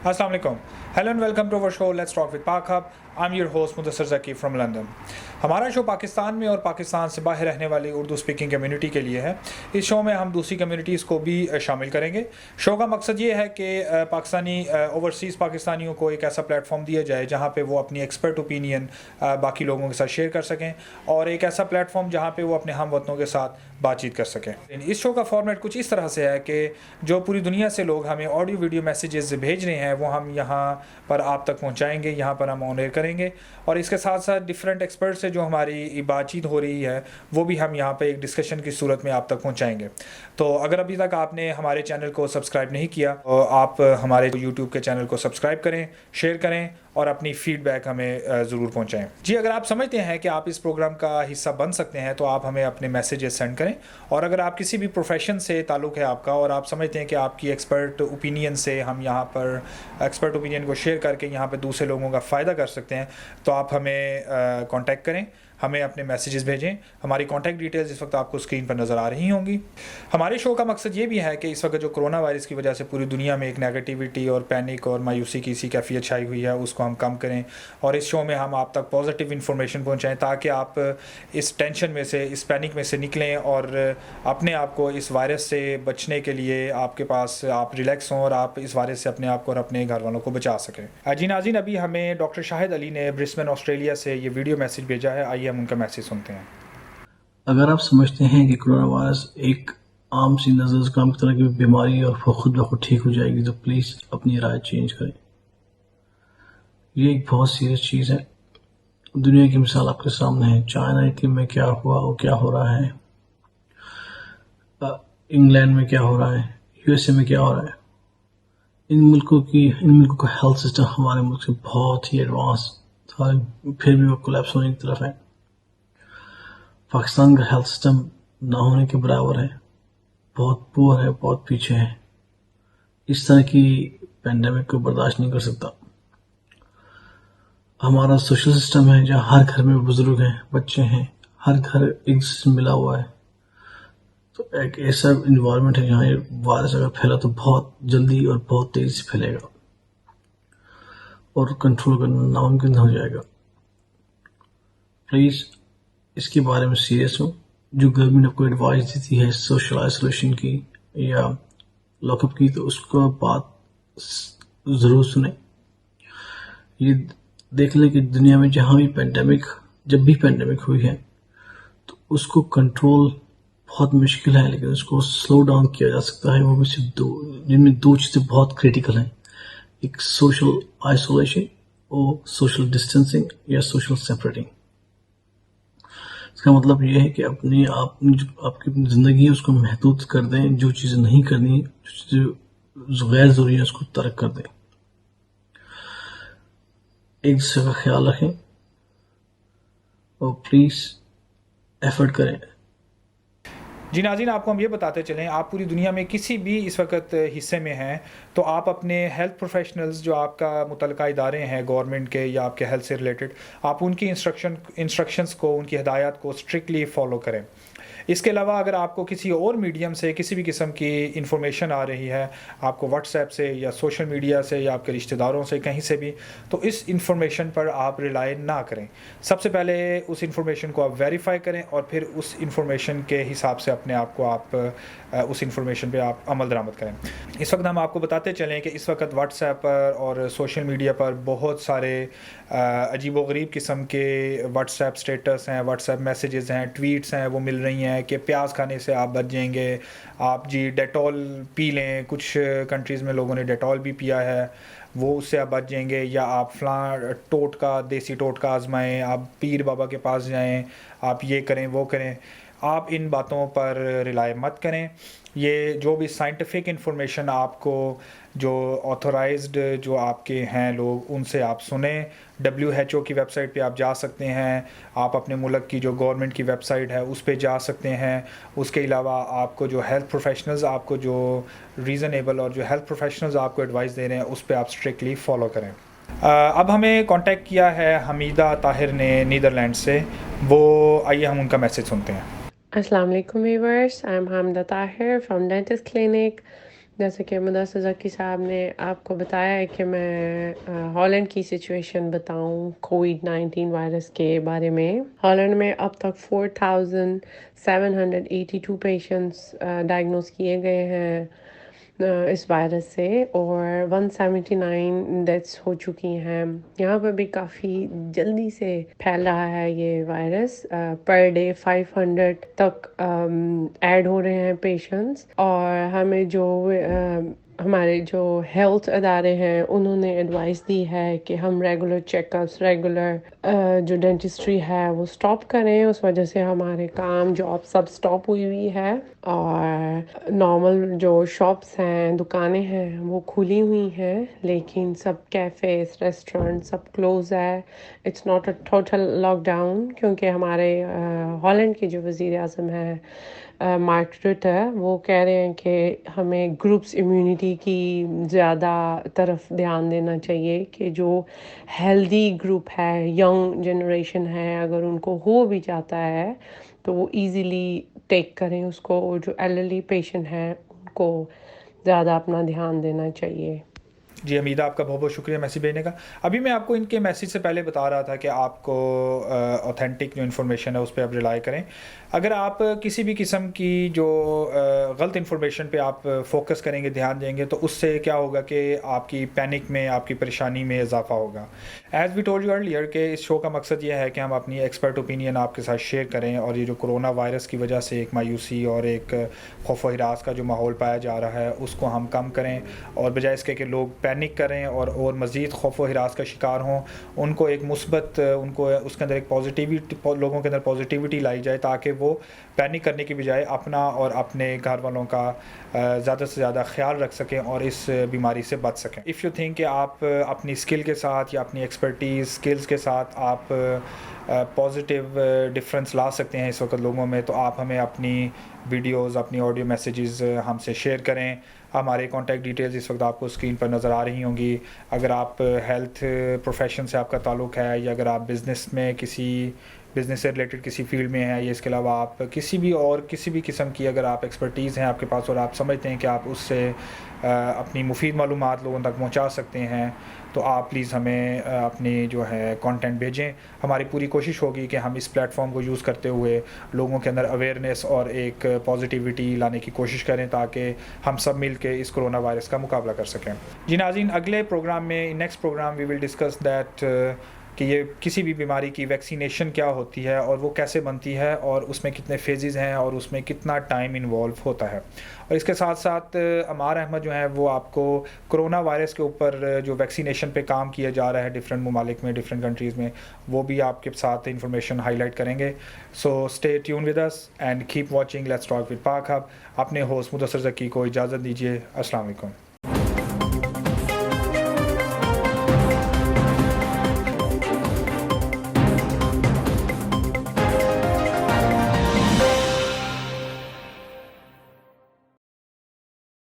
Assalamu alaikum. Hello and welcome to our show Let's Talk with Pak Hub. I'm your host Mudassir Zaki from London. ہمارا شو پاکستان میں اور پاکستان سے باہر رہنے والی اردو سپیکنگ کمیونٹی کے لیے ہے. اس شو میں ہم دوسری کمیونٹیز کو بھی شامل کریں گے. شو کا مقصد یہ ہے کہ پاکستانی اوورسیز پاکستانیوں کو ایک ایسا پلیٹ فارم دیا جائے جہاں پہ وہ اپنی ایکسپرٹ اوپینین باقی لوگوں کے ساتھ شیئر کر سکیں, اور ایک ایسا پلیٹ فارم جہاں پہ وہ اپنے ہم وطنوں کے ساتھ بات چیت کر سکیں. اس شو کا فارمیٹ کچھ اس طرح سے ہے کہ جو پوری دنیا سے لوگ ہمیں آڈیو ویڈیو میسیجز بھیج رہے ہیں وہ ہم یہاں پر آپ تک پہنچائیں گے, یہاں پر ہم آن ایئر کریں گے, اور اس کے ساتھ ساتھ ڈفرینٹ ایکسپرٹ سے جو ہماری بات چیت ہو رہی ہے وہ بھی ہم یہاں پہ ایک ڈسکشن کی صورت میں آپ تک پہنچائیں گے. تو اگر ابھی تک آپ نے ہمارے چینل کو سبسکرائب نہیں کیا تو آپ ہمارے یوٹیوب کے چینل کو سبسکرائب کریں, شیئر کریں اور اپنی فیڈ بیک ہمیں ضرور پہنچائیں. جی, اگر آپ سمجھتے ہیں کہ آپ اس پروگرام کا حصہ بن سکتے ہیں تو آپ ہمیں اپنے میسیجز سینڈ کریں, اور اگر آپ کسی بھی پروفیشن سے تعلق ہے آپ کا اور آپ سمجھتے ہیں کہ آپ کی ایکسپرٹ اوپینین سے ہم یہاں پر ایکسپرٹ اوپینین کو شیئر کر کے یہاں پہ دوسرے لوگوں کا فائدہ کر سکتے ہیں تو آپ ہمیں کانٹیکٹ کریں, ہمیں اپنے میسیجز بھیجیں. ہماری کانٹیکٹ ڈیٹیلز اس وقت آپ کو اسکرین پر نظر آ رہی ہوں گی. ہمارے شو کا مقصد یہ بھی ہے کہ اس وقت جو کرونا وائرس کی وجہ سے پوری دنیا میں ایک نیگیٹیوٹی اور پینک اور مایوسی کی سی کیفیت چھائی ہوئی ہے اس کو ہم کم کریں, اور اس شو میں ہم آپ تک پازیٹیو انفارمیشن پہنچائیں تاکہ آپ اس ٹینشن میں سے, اس پینک میں سے نکلیں اور اپنے آپ کو اس وائرس سے بچنے کے لیے آپ کے پاس آپ ریلیکس ہوں اور آپ اس وائرس سے اپنے آپ کو اور اپنے گھر والوں کو بچا سکیں. جی ناظرین, ابھی ہمیں ڈاکٹر شاہد علی نے برسبن آسٹریلیا سے یہ ویڈیو میسیج بھیجا ہے. آئیے ہم ان کا میسیج سنتے ہیں. اگر آپ سمجھتے ہیں کہ کرونا وائرس ایک عام سی نزلہ زکام کی طرح کی بیماری اور خود بخود ٹھیک ہو جائے گی تو پلیز اپنی رائے چینج کریں. یہ ایک بہت سیریس چیز ہے. دنیا کی مثال آپ کے سامنے ہے. چائنا اٹلی میں کیا ہوا اور کیا ہو رہا ہے, انگلینڈ میں کیا ہو رہا ہے, یو ایس اے میں کیا ہو رہا ہے. ان ملکوں کا ہیلتھ سسٹم ہمارے ملک سے بہت ہی ایڈوانس, پھر بھی وہ کولیپس ہونے کی طرف ہے. پاکستان کا ہیلتھ سسٹم نہ ہونے کے برابر ہے, بہت پور ہے, بہت پیچھے ہے. اس طرح کی پینڈیمک کو برداشت نہیں کر سکتا. ہمارا سوشل سسٹم ہے جہاں ہر گھر میں بزرگ ہیں, بچے ہیں, ہر گھر ایک دوسرے سے ملا ہوا ہے. تو ایک ایسا انوائرمنٹ ہے جہاں یہ وائرس اگر پھیلا تو بہت جلدی اور بہت تیزی سے پھیلے گا اور کنٹرول کرنا ناممکن ہو جائے گا. پلیز اس کے بارے میں سیریس ہوں. جو گورنمنٹ آپ کو ایڈوائز دیتی ہے سوشل آئسولیشن کی یا لاک اپ کی, تو اس کو بات ضرور سنیں. یہ دیکھ لیں کہ دنیا میں جب بھی پینڈیمک ہوئی ہے تو اس کو کنٹرول بہت مشکل ہے, لیکن اس کو سلو ڈاؤن کیا جا سکتا ہے. وہ بھی صرف جن میں دو چیزیں بہت کریٹیکل ہیں, ایک سوشل آئسولیشن اور سوشل ڈسٹینسنگ یا سوشل سیپریٹنگ. اس کا مطلب یہ ہے کہ آپ کی زندگی ہے اس کو محدود کر دیں, جو چیزیں نہیں کرنی, جو چیزیں غیر ضروری ہیں اس کو ترک کر دیں. ایک دوسرے کا خیال رکھیں اور پلیز ایفرٹ کریں. جی ناظرین, آپ کو ہم یہ بتاتے چلیں, آپ پوری دنیا میں کسی بھی اس وقت حصے میں ہیں تو آپ اپنے ہیلتھ پروفیشنلز جو آپ کا متعلقہ ادارے ہیں گورنمنٹ کے یا آپ کے ہیلتھ سے ریلیٹڈ, آپ ان کی انسٹرکشنز کو, ان کی ہدایات کو اسٹرکٹلی فالو کریں. اس کے علاوہ اگر آپ کو کسی اور میڈیم سے کسی بھی قسم کی انفارمیشن آ رہی ہے, آپ کو واٹس ایپ سے یا سوشل میڈیا سے یا آپ کے رشتہ داروں سے کہیں سے بھی, تو اس انفارمیشن پر آپ ریلائی نہ کریں. سب سے پہلے اس انفارمیشن کو آپ ویریفائی کریں اور پھر اس انفارمیشن کے حساب سے اپنے آپ کو آپ اس انفارمیشن پہ آپ عمل درآمد کریں. اس وقت ہم آپ کو بتاتے چلیں کہ اس وقت واٹس ایپ پر اور سوشل میڈیا پر بہت سارے عجیب و غریب قسم کے واٹس ایپ اسٹیٹس ہیں, واٹس ایپ میسیجز ہیں, ٹویٹس ہیں, وہ مل رہی ہیں کہ پیاز کھانے سے آپ بچ جائیں گے, آپ جی ڈیٹول پی لیں. کچھ کنٹریز میں لوگوں نے ڈیٹول بھی پیا ہے, وہ اس سے آپ بچ جائیں گے. یا آپ فلاں دیسی ٹوٹکا آزمائیں, آپ پیر بابا کے پاس جائیں, آپ یہ کریں وہ کریں. آپ ان باتوں پر ریلائی مت کریں. یہ جو بھی سائنٹیفک انفارمیشن آپ کو جو آتھورائزڈ جو آپ کے ہیں لوگ, ان سے آپ سنیں. WHO کی ویب سائٹ پہ آپ جا سکتے ہیں, آپ اپنے ملک کی جو گورنمنٹ کی ویب سائٹ ہے اس پہ جا سکتے ہیں. اس کے علاوہ آپ کو جو ہیلتھ پروفیشنلز آپ کو جو ریزنیبل اور جو ہیلتھ پروفیشنلز آپ کو ایڈوائز دے رہے ہیں اس پہ آپ اسٹرکٹلی فالو کریں. اب ہمیں کانٹیکٹ کیا ہے حمیدہ طاہر نے نیدرلینڈ سے. وہ آئیے ہم ان کا میسیج سنتے ہیں. Assalamu alaikum viewers, I'm Hamda Tahir from Dentist Clinic. جیسے کہ مدثر ذکی صاحب نے آپ کو بتایا ہے کہ میں ہالینڈ کی سچویشن بتاؤں کووڈ-19 وائرس کے بارے میں. ہالینڈ میں اب تک 4,782 پیشنٹس ڈائگنوز کیے گئے ہیں اس وائرس سے اور 179 ڈیتھس ہو چکی ہیں. یہاں پہ بھی کافی جلدی سے پھیل رہا ہے یہ وائرس. پر ڈے 500 تک ایڈ ہو رہے ہیں پیشنٹس اور ہمیں ہمارے جو ہیلتھ ادارے ہیں انہوں نے ایڈوائس دی ہے کہ ہم ریگولر چیک اپس جو ڈینٹسٹری ہے وہ سٹاپ کریں. اس وجہ سے ہمارے کام جاب سب سٹاپ ہوئی ہے اور نارمل جو شاپس ہیں دکانیں ہیں وہ کھلی ہوئی ہیں لیکن سب کیفیز ریسٹورینٹ سب کلوز ہے. It's not a total lockdown کیونکہ ہمارے ہالینڈ کے جو وزیر اعظم ہیں مارک روٹے وہ کہہ رہے ہیں کہ ہمیں گروپس امیونٹی کی زیادہ طرف دھیان دینا چاہیے کہ جو ہیلدی گروپ ہے ینگ جنریشن ہے اگر ان کو ہو بھی جاتا ہے تو وہ ایزیلی ٹیک کریں اس کو. جو ایلڈرلی پیشنٹ ہیں ان کو زیادہ اپنا دھیان دینا چاہیے. جی حمیدہ آپ کا بہت بہت شکریہ میسیج بھیجنے کا. ابھی میں آپ کو ان کے میسیج سے پہلے بتا رہا تھا کہ آپ کو اوتھینٹک جو انفارمیشن ہے اس پہ آپ ریلائی کریں. اگر آپ کسی بھی قسم کی جو غلط انفارمیشن پہ آپ فوکس کریں گے دھیان دیں گے تو اس سے کیا ہوگا کہ آپ کی پینک میں آپ کی پریشانی میں اضافہ ہوگا. As we told you earlier کہ اس شو کا مقصد یہ ہے کہ ہم اپنی ایکسپرٹ اوپینین آپ کے ساتھ شیئر کریں اور یہ جو کرونا وائرس کی وجہ سے ایک مایوسی اور ایک خوف و ہراس کا جو ماحول پایا جا رہا ہے اس کو ہم کم کریں اور بجائے اس کے کہ لوگ پینک کریں اور مزید خوف و ہراس کا شکار ہوں ان کو ایک مثبت ان کو اس کے اندر ایک پازیٹیوٹی لوگوں کے اندر پازیٹیوٹی لائی جائے تاکہ وہ پینک کرنے کی بجائے اپنا اور اپنے گھر والوں کا زیادہ سے زیادہ خیال رکھ سکیں اور اس بیماری سے بچ سکیں. اف یو تھنک کہ آپ اپنی اسکل کے ساتھ یا اپنی ایکسپرٹیز اسکلز کے ساتھ آپ پازیٹیو ڈفرینس لا سکتے ہیں اس وقت لوگوں میں تو آپ ہمیں اپنی ویڈیوز اپنی آڈیو میسیجز ہم سے شیئر کریں. ہمارے کانٹیکٹ ڈیٹیلز اس وقت آپ کو اسکرین پر نظر آ رہی ہوں گی. اگر آپ ہیلتھ پروفیشن سے آپ کا تعلق ہے یا اگر آپ بزنس میں بزنس سے ریلیٹڈ کسی فیلڈ میں ہیں یا اس کے علاوہ آپ کسی بھی قسم کی اگر آپ ایکسپرٹیز ہیں آپ کے پاس اور آپ سمجھتے ہیں کہ آپ اس سے اپنی مفید معلومات لوگوں تک پہنچا سکتے ہیں تو آپ پلیز ہمیں اپنی جو ہے کانٹینٹ بھیجیں. ہماری پوری کوشش ہوگی کہ ہم اس پلیٹ فارم کو یوز کرتے ہوئے لوگوں کے اندر اویئرنیس اور ایک پازیٹیوٹی لانے کی کوشش کریں تاکہ ہم سب مل کے اس کرونا وائرس کا مقابلہ کر سکیں. جی ناظرین اگلے پروگرام میں next program we will discuss that کہ یہ کسی بھی بیماری کی ویکسینیشن کیا ہوتی ہے اور وہ کیسے بنتی ہے اور اس میں کتنے فیزز ہیں اور اس میں کتنا ٹائم انوالو ہوتا ہے. اور اس کے ساتھ ساتھ عمار احمد جو ہیں وہ آپ کو کرونا وائرس کے اوپر جو ویکسینیشن پہ کام کیا جا رہا ہے ڈفرینٹ ممالک میں ڈفرینٹ کنٹریز میں وہ بھی آپ کے ساتھ انفارمیشن ہائی لائٹ کریں گے. So stay tune with us and keep watching let's talk with Pak Hub. اپنے ہوسٹ مدثر ذکی کو اجازت دیجیے. السلام علیکم.